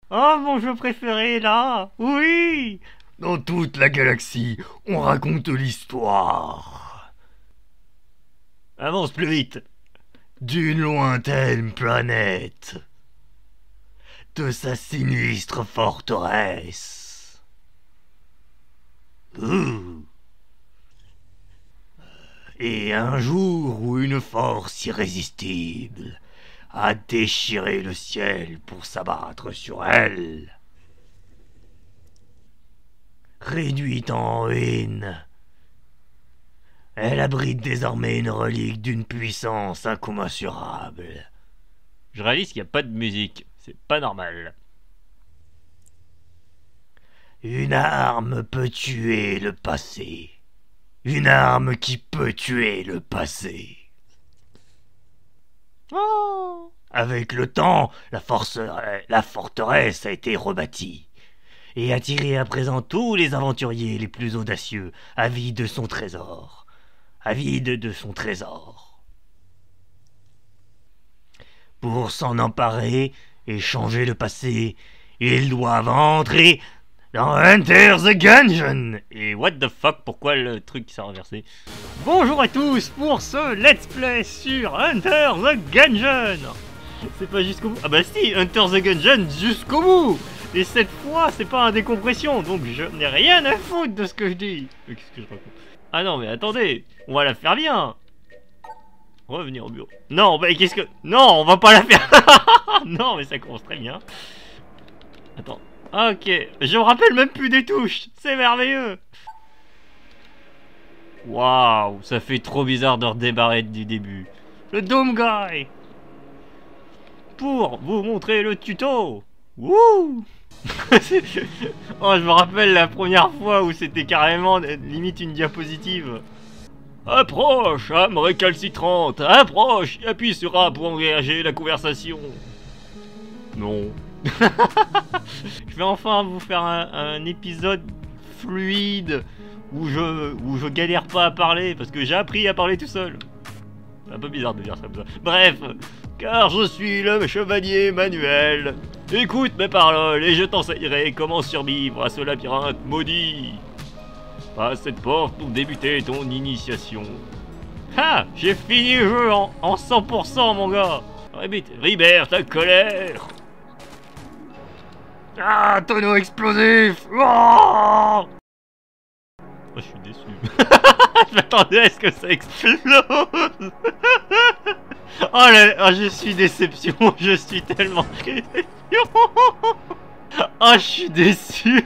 Oh, mon jeu préféré, là! Oui! Dans toute la galaxie, on raconte l'histoire Avance plus vite! d'une lointaine planète, de sa sinistre forteresse. Ouh. Et un jour où une force irrésistible a déchiré le ciel pour s'abattre sur elle. Réduite en ruines, elle abrite désormais une relique d'une puissance incommensurable. Je réalise qu'il n'y a pas de musique. C'est pas normal. Une arme peut tuer le passé. Une arme qui peut tuer le passé. Oh! Avec le temps, la forteresse a été rebâtie et attiré à présent tous les aventuriers les plus audacieux, avides de son trésor. Avides de son trésor. Pour s'en emparer et changer le passé, ils doivent entrer dans Enter the Gungeon. Et what the fuck, pourquoi le truc s'est renversé? Bonjour à tous pour ce let's play sur Enter the Gungeon. C'est pas jusqu'au bout. Ah bah si, Enter the Gungeon jusqu'au bout. Et cette fois, c'est pas un décompression, donc je n'ai rien à foutre de ce que je dis. Qu'est-ce que je raconte? Ah non, mais attendez, on va la faire bien. Revenir au bureau. Non, bah qu'est-ce que... Non, on va pas la faire. Non, mais ça commence très bien. Attends. Ok, je me rappelle même plus des touches. C'est merveilleux. Waouh, ça fait trop bizarre de redémarrer du début. Le Doom Guy. Pour vous montrer le tuto. Wouh. Oh, je me rappelle la première fois où c'était carrément limite une diapositive. Approche, âme récalcitrante, approche, appuie sur A pour engager la conversation. Non. Je vais enfin vous faire un épisode fluide où je galère pas à parler parce que j'ai appris à parler tout seul. C'est un peu bizarre de dire ça comme ça. Bref, car je suis le chevalier Manuel. Écoute mes paroles et je t'enseignerai comment survivre à ce labyrinthe maudit. Passe cette porte pour débuter ton initiation. Ah, j'ai fini le jeu en 100% mon gars. Répète, libère ta colère. Ah, tonneau explosif. Oh, je suis déçu. Je m'attendais à ce que ça explose. Oh là, oh, je suis déception. Je suis tellement déception. Oh, je suis déçu.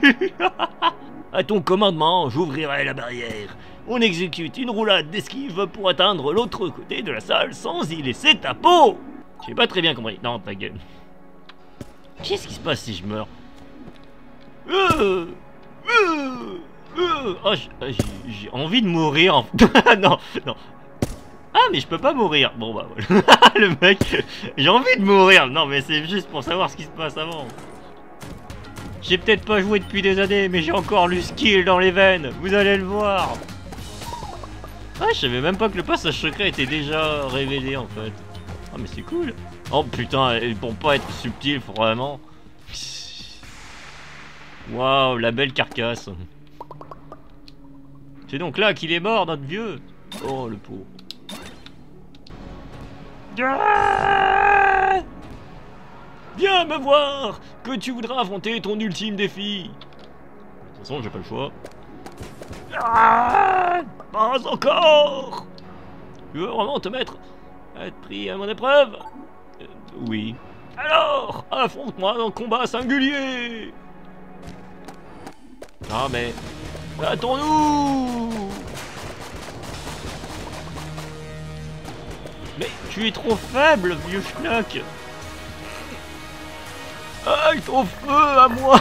à ton commandement, j'ouvrirai la barrière. On exécute une roulade d'esquive pour atteindre l'autre côté de la salle sans y laisser ta peau. J'ai pas très bien compris. Non, ta gueule. Qu'est-ce qui se passe si je meurs? Oh, j'ai envie de mourir. Non, non. Ah, mais je peux pas mourir. Bon, bah voilà. Le mec, j'ai envie de mourir. Non, mais c'est juste pour savoir ce qui se passe avant. J'ai peut-être pas joué depuis des années, mais j'ai encore le skill dans les veines. Vous allez le voir. Ah, je savais même pas que le passage secret était déjà révélé en fait. Ah, mais c'est cool. Oh putain, pour pas être subtil, faut vraiment. Waouh, la belle carcasse. C'est donc là qu'il est mort, notre vieux. Oh, le pauvre. Viens me voir, que tu voudras affronter ton ultime défi. De toute façon, j'ai pas le choix. Pas encore. Tu veux vraiment te mettre à être pris à mon épreuve? Oui. Alors, affronte-moi dans le combat singulier. Ah mais... Battons-nous. Mais tu es trop faible, vieux schnock. Ah, ton feu à moi.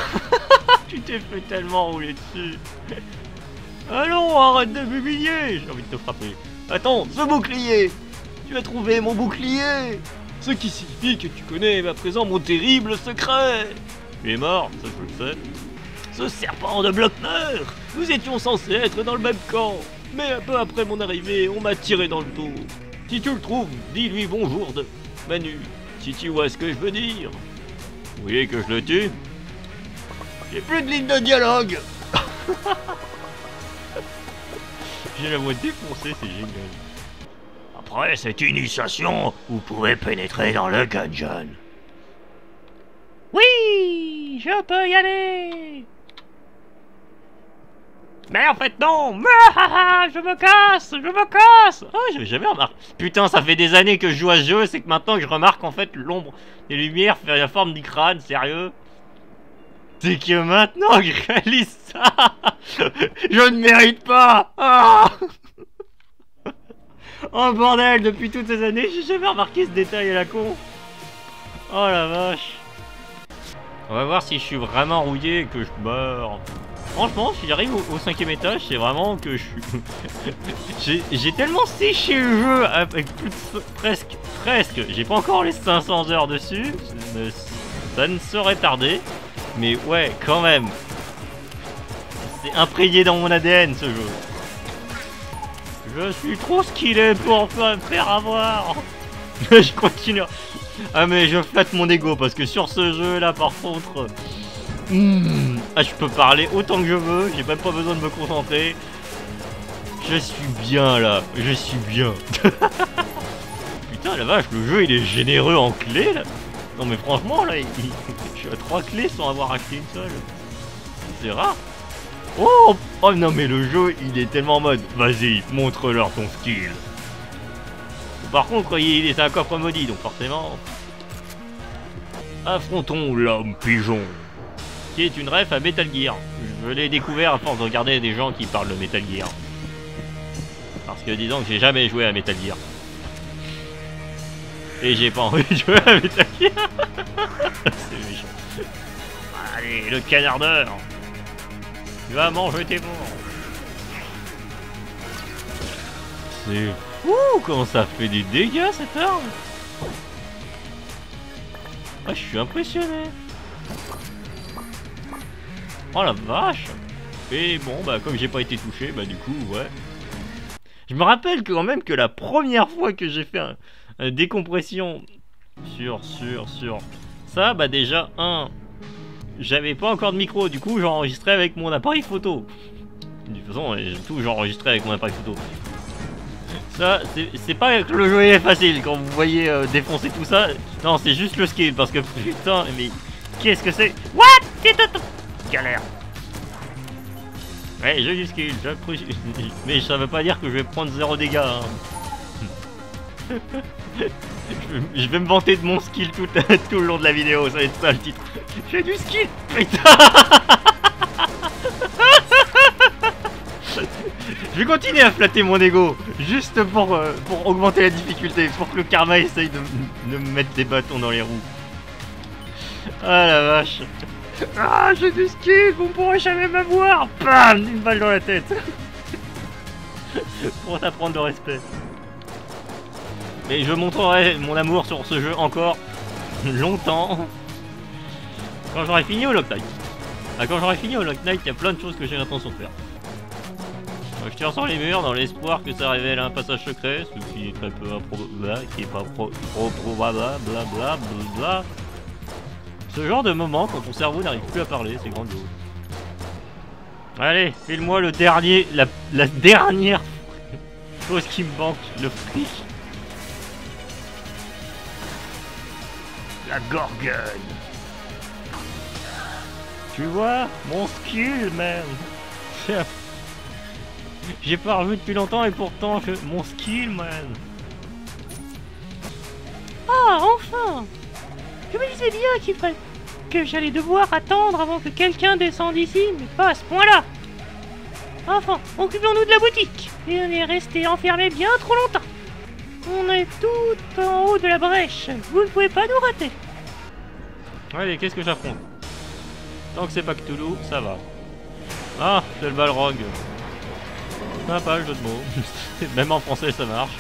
Tu t'es fait tellement rouler dessus. Allons, arrête de m'humilier. J'ai envie de te frapper. Attends, ce bouclier. Tu as trouvé mon bouclier. Ce qui signifie que tu connais à présent mon terrible secret. Tu es mort, ça je le sais. Ce serpent de Blockner. Nous étions censés être dans le même camp. Mais un peu après mon arrivée, on m'a tiré dans le dos. Si tu le trouves, dis-lui bonjour de Manu. Si tu vois ce que je veux dire. Vous voulez que je le tue? J'ai plus de ligne de dialogue. J'ai la voix défoncée, c'est génial. Après cette initiation, vous pouvez pénétrer dans le dungeon. Oui, je peux y aller. Mais en fait non. Je me casse, je me casse. Oh, j'avais jamais remarqué. Putain, ça fait des années que je joue à ce jeu, c'est que maintenant que je remarque en fait l'ombre des lumières fait la forme du crâne, sérieux. C'est que maintenant que je réalise ça, je ne mérite pas. Ah. Oh bordel, depuis toutes ces années, j'ai jamais remarqué ce détail à la con. Oh la vache. On va voir si je suis vraiment rouillé et que je meurs. Franchement, si j'arrive au 5ème étage, c'est vraiment que je suis... j'ai tellement séché le jeu avec plus de... presque. J'ai pas encore les 500 heures dessus. Ça ne saurait tarder. Mais ouais, quand même. C'est imprégné dans mon ADN ce jeu. Je suis trop skillé pour me faire avoir. Je continue. Ah mais je flatte mon ego parce que sur ce jeu là par contre... Ah je peux parler autant que je veux, j'ai même pas besoin de me concentrer. Je suis bien là, je suis bien. Putain la vache, le jeu il est généreux en clés là. Non mais franchement là, je suis à 3 clés sans avoir acheté une seule. C'est rare. Oh, oh non mais le jeu il est tellement en mode vas-y montre-leur ton skill. Par contre il est un coffre maudit donc forcément. Affrontons l'homme pigeon, qui est une ref à Metal Gear. Je l'ai découvert à force de regarder des gens qui parlent de Metal Gear. Parce que disons que j'ai jamais joué à Metal Gear. Et j'ai pas envie de jouer à Metal Gear. C'est méchant. Allez, le canardeur. Tu vas manger tes morts. C'est fou comment ça fait des dégâts cette arme. Ah, je suis impressionné. Oh la vache. Et bon bah comme j'ai pas été touché, bah du coup ouais. Je me rappelle quand même que la première fois que j'ai fait un décompression sur ça, bah déjà j'avais pas encore de micro, du coup j'enregistrais avec mon appareil photo. De toute façon j'enregistrais avec mon appareil photo. Ça c'est pas que le jeu est facile quand vous voyez défoncer tout ça. Non c'est juste le skill parce que putain mais qu'est-ce que c'est? What? Galère. Ouais, j'ai du skill, mais ça veut pas dire que je vais prendre 0 dégâts. Hein. Je vais me vanter de mon skill tout le long de la vidéo, ça va être ça le titre. J'ai du skill. Putain. Je vais continuer à flatter mon ego, juste pour augmenter la difficulté, pour que le karma essaye de me mettre des bâtons dans les roues. Ah la vache. Ah, j'ai du skill, vous ne pourrez jamais m'avoir. Bam, une balle dans la tête. Pour t'apprendre le respect. Mais je montrerai mon amour sur ce jeu encore longtemps. Quand j'aurai fini au Lock Knight. Ah, quand j'aurai fini au Lock Knight, il y a plein de choses que j'ai l'intention de faire. Je tire sur les murs dans l'espoir que ça révèle un passage secret, ce qui est très peu improbable, qui est pas probable, blablabla. Ce genre de moment quand ton cerveau n'arrive plus à parler, c'est grandiose. Allez, file-moi le dernier, la dernière chose qui me manque, le fric. La gorgogne. Tu vois, mon skill même. J'ai pas revu depuis longtemps et pourtant mon skill man. Ah, enfin. Je me disais bien que j'allais devoir attendre avant que quelqu'un descende ici, mais pas à ce point-là. Enfin, occupons-nous de la boutique. Et on est resté enfermé bien trop longtemps. On est tout en haut de la brèche. Vous ne pouvez pas nous rater. Allez, qu'est-ce que j'affronte? Tant que c'est pas Cthulhu, ça va. Ah, c'est le Balrog. Sympa le jeu de mots. Même en français, ça marche.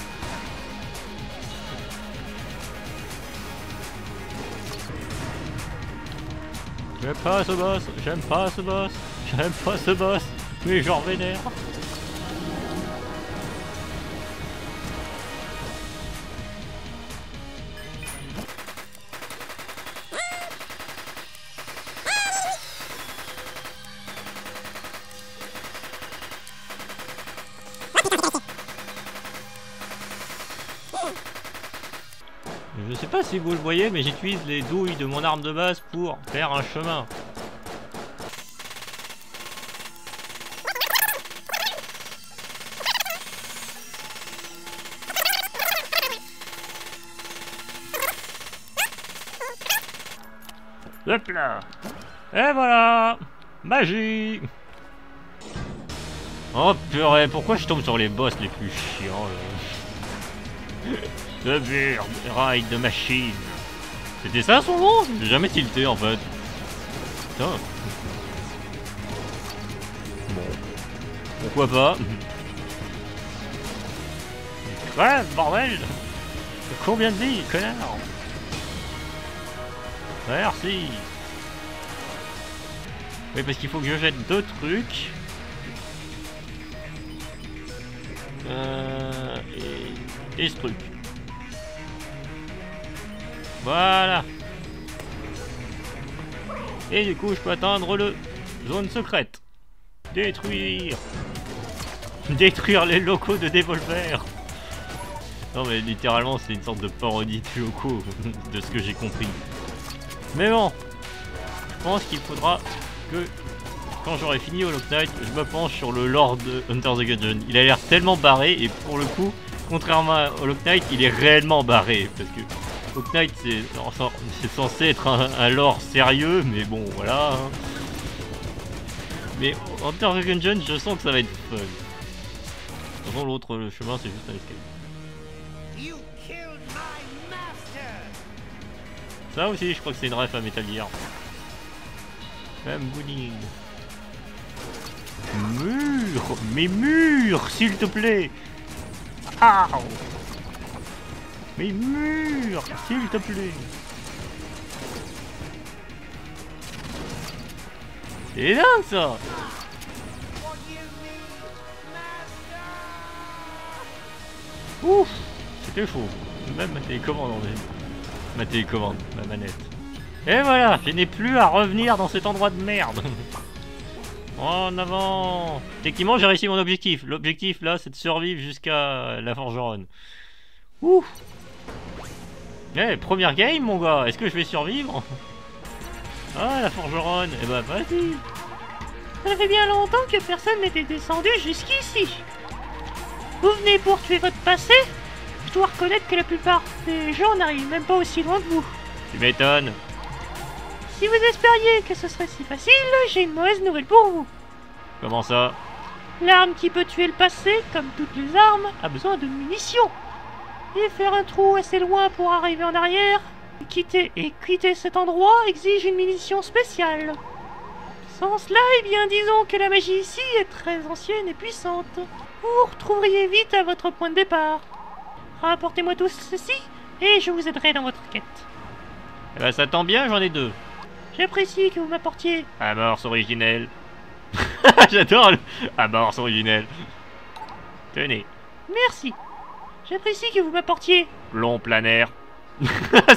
J'aime pas ce boss, j'aime pas ce boss, j'aime pas ce boss, mais j'en vénère. sais pas si vous le voyez, mais j'utilise les douilles de mon arme de base pour faire un chemin. Hop là. Et voilà. Magie. Oh purée, pourquoi je tombe sur les boss les plus chiants là? The Bird Ride de Machine. C'était ça son nom? J'ai jamais tilté en fait. Putain. Bon. Pourquoi pas? Ouais, bordel. Combien de vie, connard? Merci. Oui, parce qu'il faut que je jette deux trucs. Et ce truc. Voilà. Et du coup, je peux atteindre le zone secrète. Détruire. Détruire les locaux de Devolver. Non mais littéralement c'est une sorte de parodie de locaux de ce que j'ai compris. Mais bon, je pense qu'il faudra que quand j'aurai fini Hollow Knight, je me penche sur le lore de Enter the Gungeon. Il a l'air tellement barré et pour le coup, contrairement à Hollow Knight, il est réellement barré. Parce que Hollow Knight c'est censé être un lore sérieux, mais bon voilà. Hein. Mais Enter the Gungeon, je sens que ça va être fun. De toute façon l'autre chemin c'est juste un escape. Ça aussi, je crois que c'est une ref à Metal Gear. Même Booning. Mur. Mes murs, s'il te plaît. Ow. Mes murs, s'il te plaît. C'est dingue ça. Ouf, c'était chaud. Même ma télécommande en fait. Ma télécommande, ma manette. Et voilà, je n'ai plus à revenir dans cet endroit de merde. En avant. Techniquement, j'ai réussi mon objectif. L'objectif là, c'est de survivre jusqu'à la forgeronne. Ouh. Eh, première game, mon gars. Est-ce que je vais survivre? Ah, la forgeronne. Eh bah, vas-y. Ça fait bien longtemps que personne n'était descendu jusqu'ici. Vous venez pour tuer votre passé? Je dois reconnaître que la plupart des gens n'arrivent même pas aussi loin que vous. Tu m'étonnes. Si vous espériez que ce serait si facile, j'ai une mauvaise nouvelle pour vous. Comment ça? L'arme qui peut tuer le passé, comme toutes les armes, a besoin de munitions. Et faire un trou assez loin pour arriver en arrière, quitter cet endroit exige une munition spéciale. Sans cela, eh bien disons que la magie ici est très ancienne et puissante. Vous retrouveriez vite à votre point de départ. Rapportez-moi tout ceci, et je vous aiderai dans votre quête. Eh ben, ça tombe bien, j'en ai deux. J'apprécie que vous m'apportiez... Amorce originelle. J'adore le... Amorce originelle. Tenez. Merci. J'apprécie que vous m'apportiez... Plomb planaire.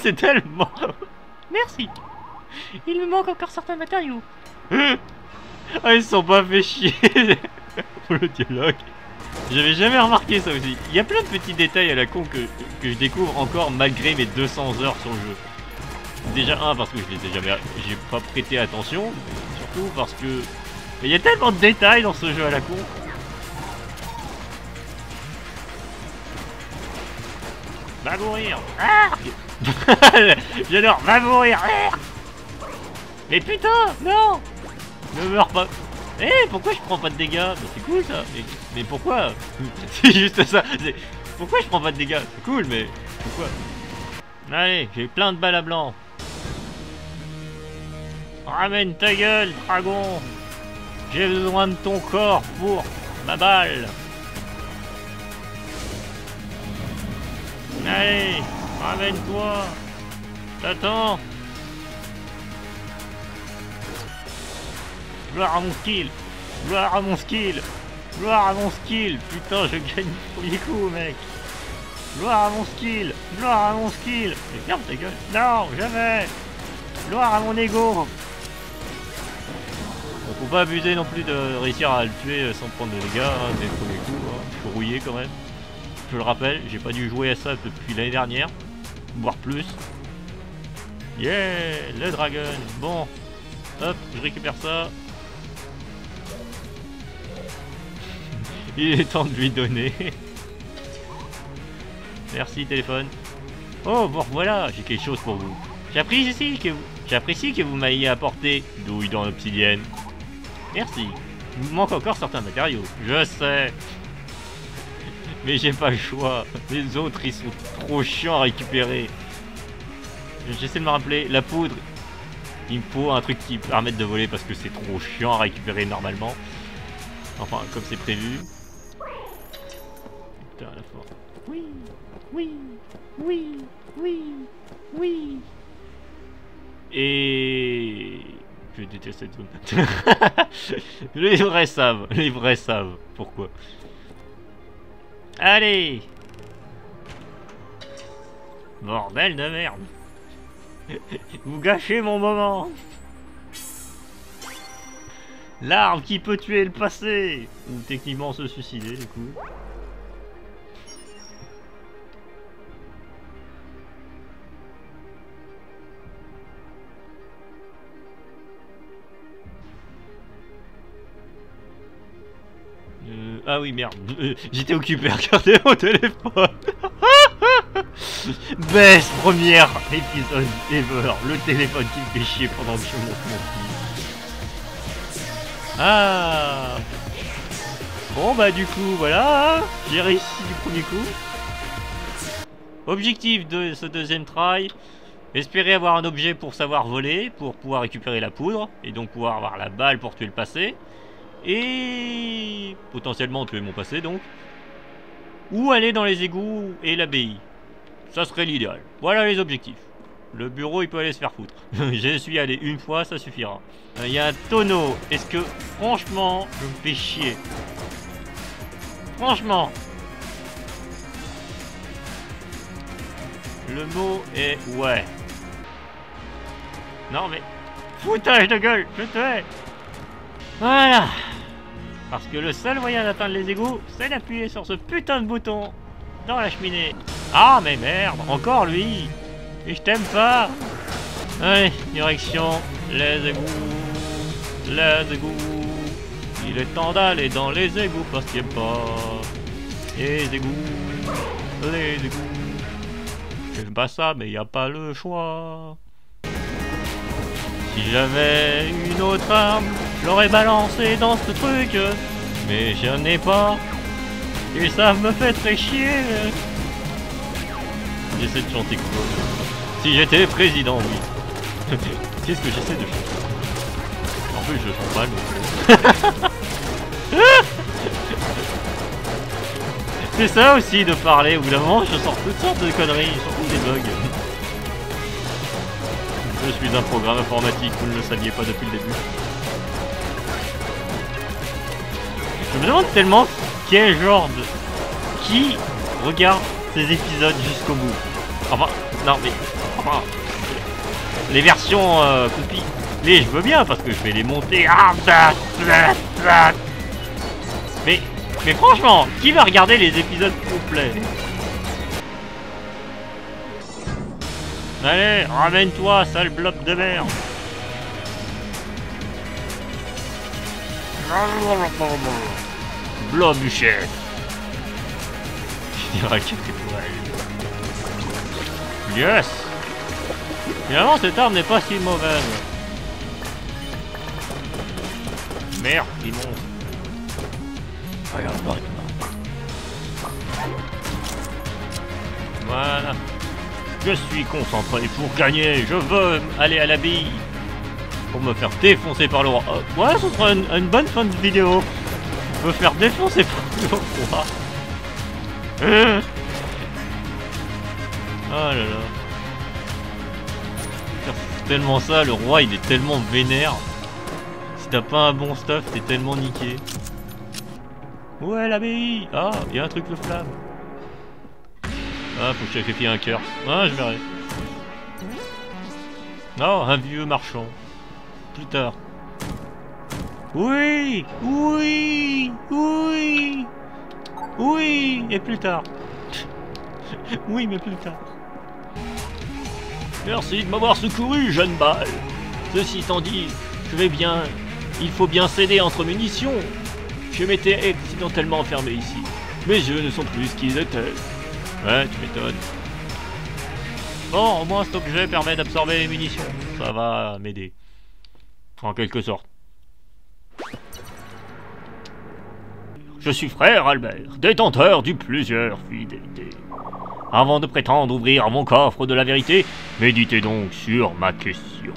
C'est tellement... Merci. Il me manque encore certains matériaux. Ah, ils se sont pas fait chier. Pour le dialogue. J'avais jamais remarqué ça aussi. Il y a plein de petits détails à la con que je découvre encore malgré mes 200 heures sur le jeu. Déjà parce que j'ai pas prêté attention, mais surtout parce que il y a tellement de détails dans ce jeu à la con. Va mourir. J'adore, va mourir. Mais putain, non. Ne meurs pas. Eh, pourquoi je prends pas de dégâts? Bah, c'est cool ça. Mais pourquoi? C'est juste ça. Pourquoi je prends pas de dégâts? C'est cool, mais pourquoi? Allez, j'ai plein de balles à blanc. Ramène ta gueule, dragon. J'ai besoin de ton corps pour ma balle. Allez, ramène-toi. T'attends. Gloire à mon skill. Gloire à mon skill. Gloire à mon skill. Putain, je gagne tous les coups, mec. Gloire à mon skill. Gloire à mon skill. Mais ferme ta gueule. Non, jamais. Gloire à mon ego. Bon, faut pas abuser non plus de réussir à le tuer sans prendre de dégâts hein, dès le premier coup. Hein. Faut rouiller quand même. Je le rappelle, j'ai pas dû jouer à ça depuis l'année dernière. voire plus. Yeah, le dragon. Bon, hop, je récupère ça. Il est temps de lui donner. Merci téléphone. Oh, bon voilà, j'ai quelque chose pour vous. J'apprécie que vous m'ayez apporté douille dans l'obsidienne. Merci. Il me manque encore certains matériaux. Je sais. Mais j'ai pas le choix. Les autres, ils sont trop chiants à récupérer. J'essaie de me rappeler. La poudre. Il me faut un truc qui permette de voler parce que c'est trop chiant à récupérer normalement. Enfin, comme c'est prévu. Putain, la force. Oui, oui, oui, oui, oui. Et... Je déteste cette zone. Les vrais savent. Les vrais savent. Pourquoi. Allez. Bordel de merde. Vous gâchez mon moment. L'arme qui peut tuer le passé. Ou techniquement se suicider du coup. Ah oui merde, j'étais occupé à regarder mon téléphone. Best première épisode ever, le téléphone qui me fait chier pendant que je monte mon film. Ah. Bon bah du coup voilà, j'ai réussi du premier coup. Objectif de ce deuxième try, espérer avoir un objet pour savoir voler, pour pouvoir récupérer la poudre, et donc pouvoir avoir la balle pour tuer le passé. Et potentiellement tuer mon passé donc. Ou aller dans les égouts et l'abbaye. Ça serait l'idéal. Voilà les objectifs. Le bureau il peut aller se faire foutre. J'y suis allé une fois, ça suffira. Il y a un tonneau. Est-ce que franchement je me fais chier? Franchement. Le mot est ouais. Non mais. Foutage de gueule, je te hais. Voilà. Parce que le seul moyen d'atteindre les égouts, c'est d'appuyer sur ce putain de bouton dans la cheminée. Ah mais merde, encore lui. Et je t'aime pas. Allez, direction les égouts. Les égouts. Il est temps d'aller dans les égouts parce qu'il n'y a pas. Les égouts. Les égouts. J'aime pas ça, mais il n'y a pas le choix. Si j'avais une autre arme, je l'aurais balancé dans ce truc. Mais je n'en ai pas. Et ça me fait très chier. J'essaie de chanter quoi. Si j'étais président, oui. Qu'est-ce que j'essaie de chanter? En plus, je chante mal. C'est ça aussi de parler. Au bout d'un moment, je sors toutes sortes de conneries, surtout des bugs. Je suis un programme informatique, vous ne le saviez pas depuis le début. Je me demande tellement quel genre de... Qui regarde ces épisodes jusqu'au bout? Enfin, non mais... Enfin... Les versions copies. Les je veux bien parce que je vais les monter... Mais franchement, qui va regarder les épisodes complets? Allez, ramène-toi, sale blob de merde. Blob du chef. Je dirais que c'est pour elle. Yes. Finalement, cette arme n'est pas si mauvaise. Merde, il monte. Regarde, voilà. Je suis concentré pour gagner. Je veux aller à l'abbaye pour me faire défoncer par le roi. Ouais, ce sera une bonne fin de vidéo. Me faire défoncer par le roi. Oh là là. C'est tellement ça, le roi il est tellement vénère. Si t'as pas un bon stuff, t'es tellement niqué. Ouais, l'abbaye. Ah, il y a un truc de flamme. Ah, faut que je sacrifie un cœur. Ah, je verrai. Non, un vieux marchand. Plus tard. Oui, oui, oui, oui, et plus tard. Oui, mais plus tard. Merci de m'avoir secouru, jeune balle. Ceci étant dit, je vais bien... Il faut bien céder entre munitions. Je m'étais accidentellement enfermé ici. Mes yeux ne sont plus ce qu'ils étaient. Ouais, tu m'étonnes. Bon, au moins cet objet permet d'absorber les munitions. Ça va m'aider. En quelque sorte. Je suis frère Albert, détenteur du plusieurs fidélités. Avant de prétendre ouvrir mon coffre de la vérité, méditez donc sur ma question.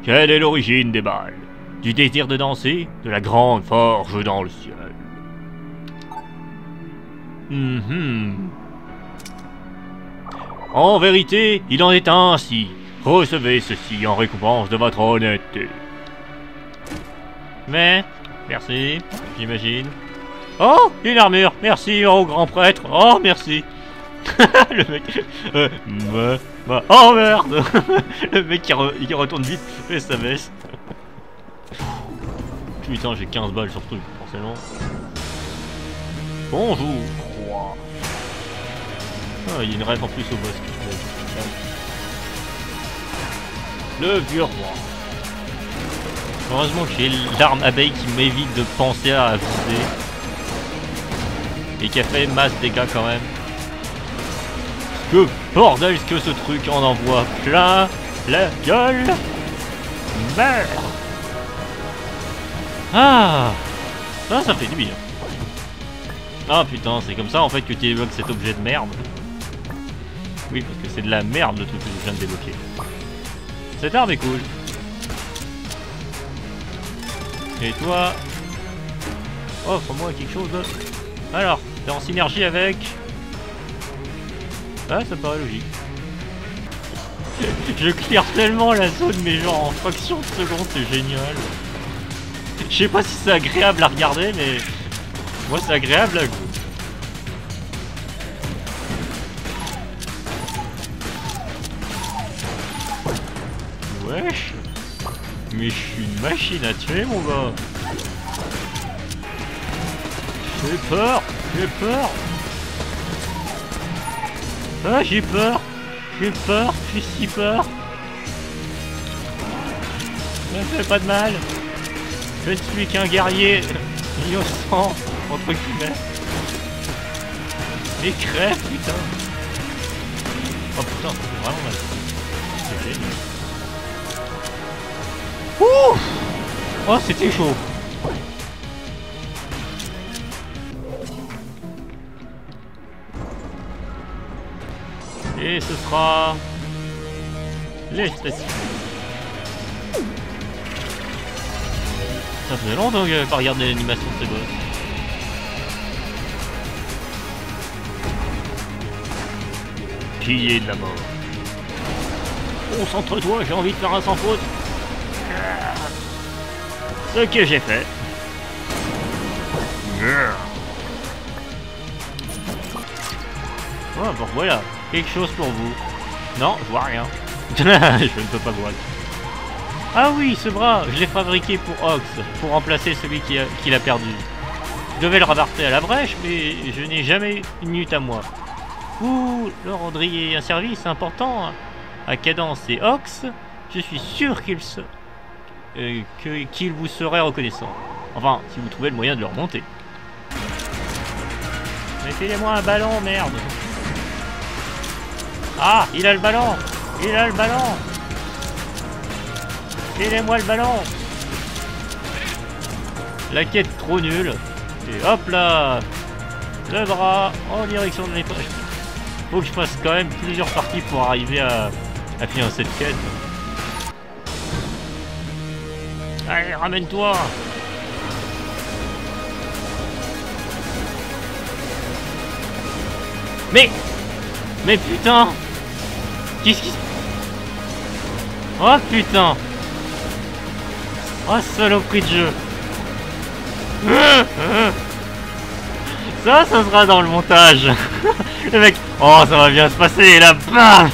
Quelle est l'origine des balles? Du désir de danser? De la grande forge dans le ciel? En vérité, il en est ainsi. Recevez ceci en récompense de votre honnêteté. Mais, merci, j'imagine. Oh, une armure, merci au grand prêtre. Oh, merci. Le mec... oh merde. Le mec qui retourne vite et sa veste. Putain, j'ai 15 balles sur le truc, forcément. Bonjour, roi. Ah, il y a une rêve en plus au boss. Le vieux roi. Heureusement que j'ai l'arme abeille qui m'évite de penser à viser. Et qui a fait masse dégâts quand même. Que bordel que ce truc en envoie plein la gueule. Merde. Ah, ça fait du bien. Ah putain, c'est comme ça en fait que tu débloques cet objet de merde. Oui, parce que c'est de la merde le truc que je viens de débloquer. Cette arme est cool. Et toi... offre-moi quelque chose d'autre. Alors, t'es en synergie avec... ah, ça paraît logique. Je clear tellement la zone, mais genre en fraction de seconde, c'est génial. Je sais pas si c'est agréable à regarder, mais... moi, c'est agréable à goût. Wesh. Mais je suis une machine à tuer, mon gars. J'ai peur. J'ai peur. Ah, j'ai peur. J'ai peur. J'ai si peur. Ne fais pas de mal. Je ne suis qu'un guerrier innocent, entre guillemets. Mais crève, putain. Oh putain, ça fait vraiment mal. C'est génial. Ouh. Oh, c'était chaud. Et ce sera... les spécifiques. Ça faisait longtemps que j'avais pas regardé l'animation de ces boss. Pilier de la mort. Concentre-toi, j'ai envie de faire un sans faute. Ce que j'ai fait. Oh, bon voilà, quelque chose pour vous. Non, je vois rien. Je ne peux pas voir. Ah oui, ce bras, je l'ai fabriqué pour Ox, pour remplacer celui qui l'a perdu. Je devais le rabarter à la brèche, mais je n'ai jamais une minute à moi. Vous leur rendriez un service important à Cadence et Ox. Je suis sûr qu'il vous serait reconnaissant. Enfin, si vous trouvez le moyen de le remonter. Mettez-moi un ballon, merde. Ah, il a le ballon. Il a le ballon. Filez-moi le ballon. La quête trop nulle. Et hop là. Le bras en direction de l'étoile. Faut que je fasse quand même plusieurs parties pour arriver à finir cette quête. Allez, ramène-toi. Mais putain. Qu'est-ce qui se... oh putain. Oh saloperie de jeu. Ça sera dans le montage. Le mec, oh ça va bien se passer et là, bam.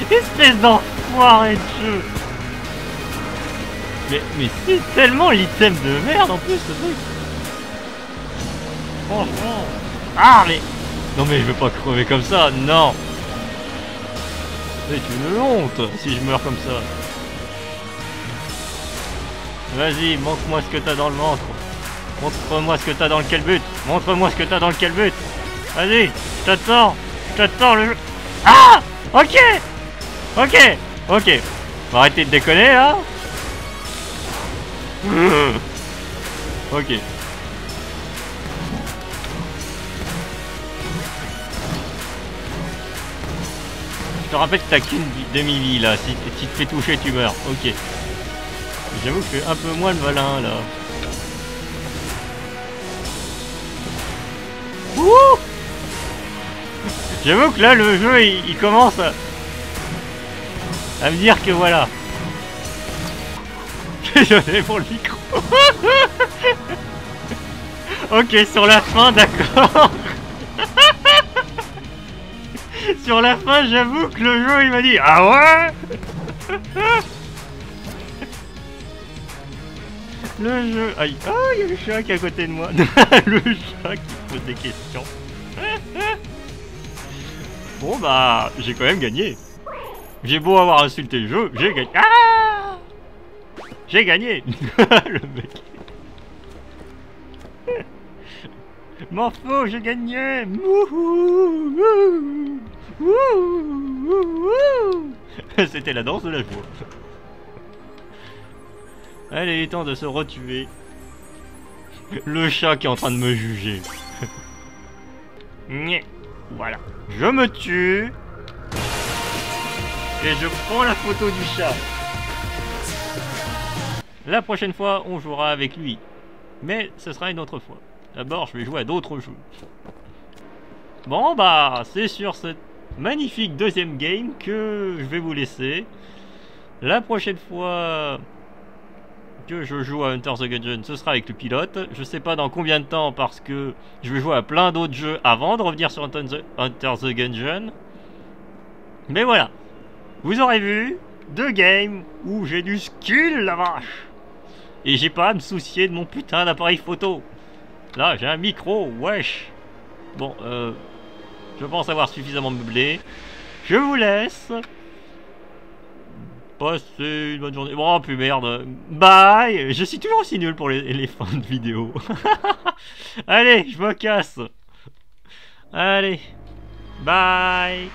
Espèce d'enfoiré de jeu. Mais c'est tellement l'item de merde en plus ce truc. Franchement. Ah mais... non mais je veux pas crever comme ça, non. C'est une honte si je meurs comme ça. Vas-y, montre-moi ce que t'as dans le ventre. Montre-moi ce que t'as dans le calbut. Montre-moi ce que t'as dans le calbut. Vas-y, je t'attends le jeu. Ah! Ok! Ok! Ok. Faut arrêter de déconner là. Ok. Je te rappelle que t'as qu'une demi-vie là. Si tu te fais toucher, tu meurs. Ok. J'avoue que je fais un peu moins le malin là. Wouh! J'avoue que là le jeu il commence à me dire que voilà. Désolé pour le micro. Ok, sur la fin, d'accord. Sur la fin, j'avoue que le jeu il m'a dit ah ouais. Le jeu... Aïe. Oh, il y a le chat qui est à côté de moi. Le chat qui pose des questions. Bon bah, j'ai quand même gagné. J'ai beau avoir insulté le jeu, j'ai gagné. Ah, j'ai gagné. Le mec. M'en faut, j'ai gagné. C'était la danse de la joie. Allez, il est temps de se retuer. Le chat qui est en train de me juger. Voilà. Je me tue. Et je prends la photo du chat. La prochaine fois, on jouera avec lui. Mais ce sera une autre fois. D'abord, je vais jouer à d'autres jeux. Bon, bah, c'est sur cette magnifique deuxième game que je vais vous laisser. La prochaine fois que je joue à Enter the Gungeon, ce sera avec le pilote. Je sais pas dans combien de temps parce que je vais jouer à plein d'autres jeux avant de revenir sur Enter the Gungeon. Mais voilà, vous aurez vu 2 games où j'ai du skill, la vache. Et j'ai pas à me soucier de mon putain d'appareil photo. Là, j'ai un micro, wesh. Bon, je pense avoir suffisamment meublé. Je vous laisse. Passez une bonne journée. Oh, plus merde. Bye. Je suis toujours aussi nul pour les fins de vidéo. Allez, je me casse. Allez. Bye.